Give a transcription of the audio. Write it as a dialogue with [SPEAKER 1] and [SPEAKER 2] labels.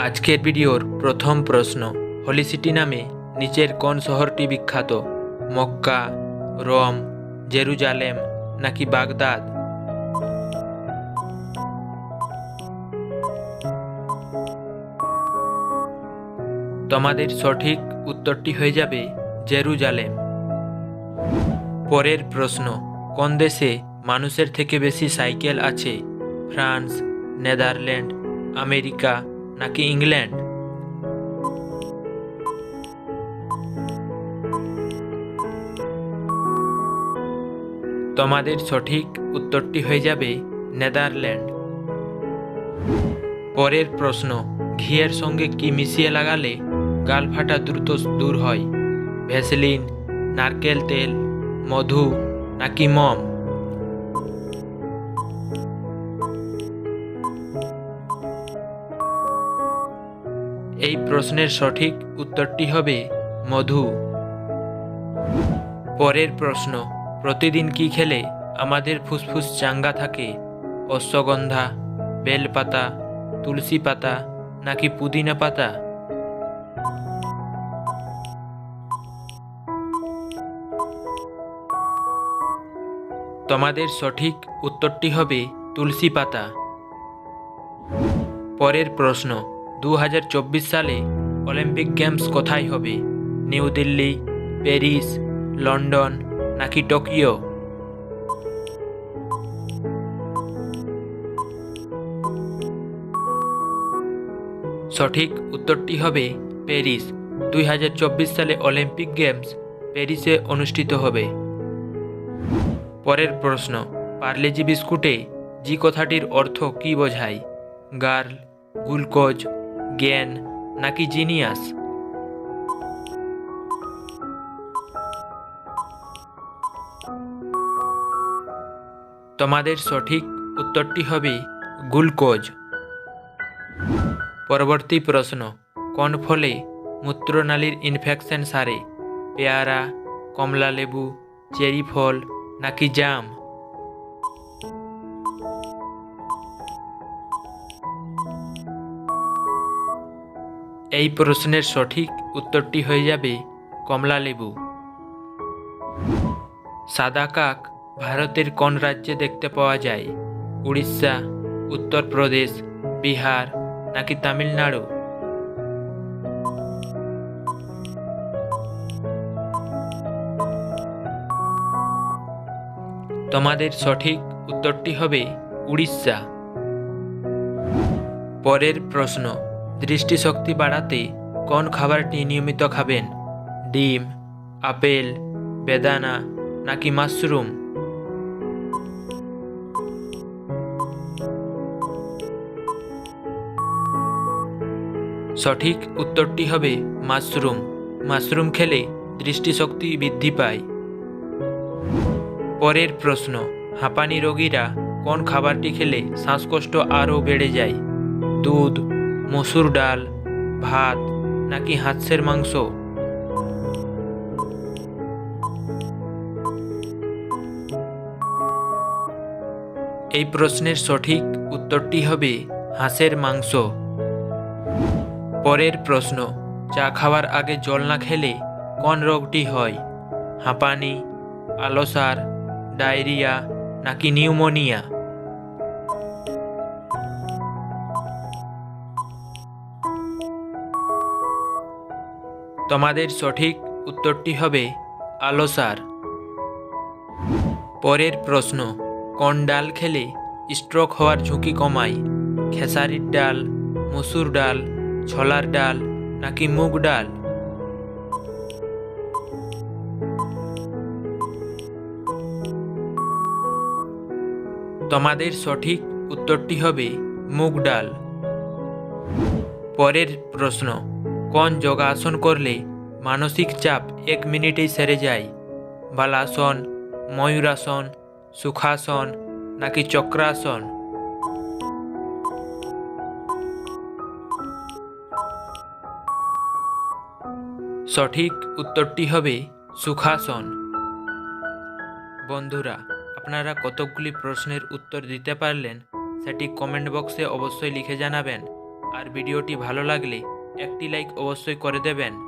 [SPEAKER 1] আজকের ভিডিওর প্রথম প্রশ্ন, হোলি সিটি নামে নিচের কোন শহরটি বিখ্যাত? মক্কা, রোম, জেরুজালেম নাকি বাগদাদ? তোমাদের সঠিক উত্তরটি হয়ে যাবে জেরুজালেম। পরের প্রশ্ন, কোন দেশে মানুষের থেকে বেশি সাইকেল আছে? ফ্রান্স, নেদারল্যান্ড, আমেরিকা নাকি ইংল্যান্ড? তোমাদের সঠিক উত্তরটি হয়ে যাবে নেদারল্যান্ড। পরের প্রশ্ন, ঘিয়ের সঙ্গে কি মিশিয়ে লাগালে গাল ফাটা দ্রুত দূর হয়? ভ্যাসলিন, নারকেল তেল, মধু নাকি মম? এই প্রশ্নের সঠিক উত্তরটি হবে মধু। পরের প্রশ্ন, প্রতিদিন কি খেলে আমাদের ফুসফুস চাঙ্গা থাকে? অশ্বগন্ধা, বেলপাতা, তুলসী পাতা নাকি পুদিনা পাতা? তোমাদের সঠিক উত্তরটি হবে তুলসী পাতা। পরের প্রশ্ন, 2024 সালে অলিম্পিক গেমস কোথায় হবে? নিউ দিল্লি, প্যারিস, লন্ডন নাকি টোকিও? সঠিক উত্তরটি হবে প্যারিস। 2024 সালে অলিম্পিক গেমস প্যারিসে অনুষ্ঠিত হবে। পরের প্রশ্ন, পার্লেজি বিস্কুটে জি কথাটির অর্থ কী বোঝায়? গার্ল, গ্লুকোজ, জ্ঞান নাকি জিনিয়াস? তোমাদের সঠিক উত্তরটি হবে গ্লুকোজ। পরবর্তী প্রশ্ন, কোন ফলে মূত্রনালীর ইনফেকশন সারে? পেয়ারা, কমলা লেবু, চেরি ফল নাকি জাম? এই প্রশ্নের সঠিক উত্তরটি হয়ে যাবে কমলা লেবু। সাদা কাক ভারতের কোন রাজ্যে দেখতে পাওয়া যায়? উড়িষ্যা, উত্তরপ্রদেশ, বিহার নাকি তামিলনাড়ু? তোমাদের সঠিক উত্তরটি হবে উড়িষ্যা। পরের প্রশ্ন, দৃষ্টিশক্তি বাড়াতে কোন খাবারটি নিয়মিত খাবেন? ডিম, আপেল, বেদানা নাকি মাশরুম? সঠিক উত্তরটি হবে মাশরুম। মাশরুম খেলে দৃষ্টিশক্তি বৃদ্ধি পায়। পরের প্রশ্ন, হাঁপানি রোগীরা কোন খাবারটি খেলে শ্বাসকষ্ট আরও বেড়ে যায়? দুধ, মসুর ডাল, ভাত নাকি হাঁসের মাংস? এই প্রশ্নের সঠিক উত্তরটি হবে হাঁসের মাংস। পরের প্রশ্ন, চা খাওয়ার আগে জল না খেলে কোন রোগটি হয়? হাঁপানি, আলসার, ডায়রিয়া নাকি নিউমোনিয়া? তোমাদের সঠিক উত্তরটি হবে আলসার। পরের প্রশ্ন, কোন ডাল খেলে স্ট্রোক হওয়ার ঝুঁকি কমায়? খেসারির ডাল, মসুর ডাল, ছোলার ডাল নাকি মুগ ডাল? তোমাদের সঠিক উত্তরটি হবে মুগ ডাল। পরের প্রশ্ন, কোন যোগাসন করলে মানসিক চাপ 1 মিনিটেই সেরে যায়? বালাসন, ময়ূরাসন, সুখাসন নাকি চক্রাসন? সঠিক উত্তরটি হবে সুখাসন। বন্ধুরা, আপনারা কতকগুলি প্রশ্নের উত্তর দিতে পারলেন সেটি কমেন্ট বক্সে অবশ্যই লিখে জানাবেন। আর ভিডিওটি ভালো লাগলে একটি লাইক অবশ্যই করে দেবেন।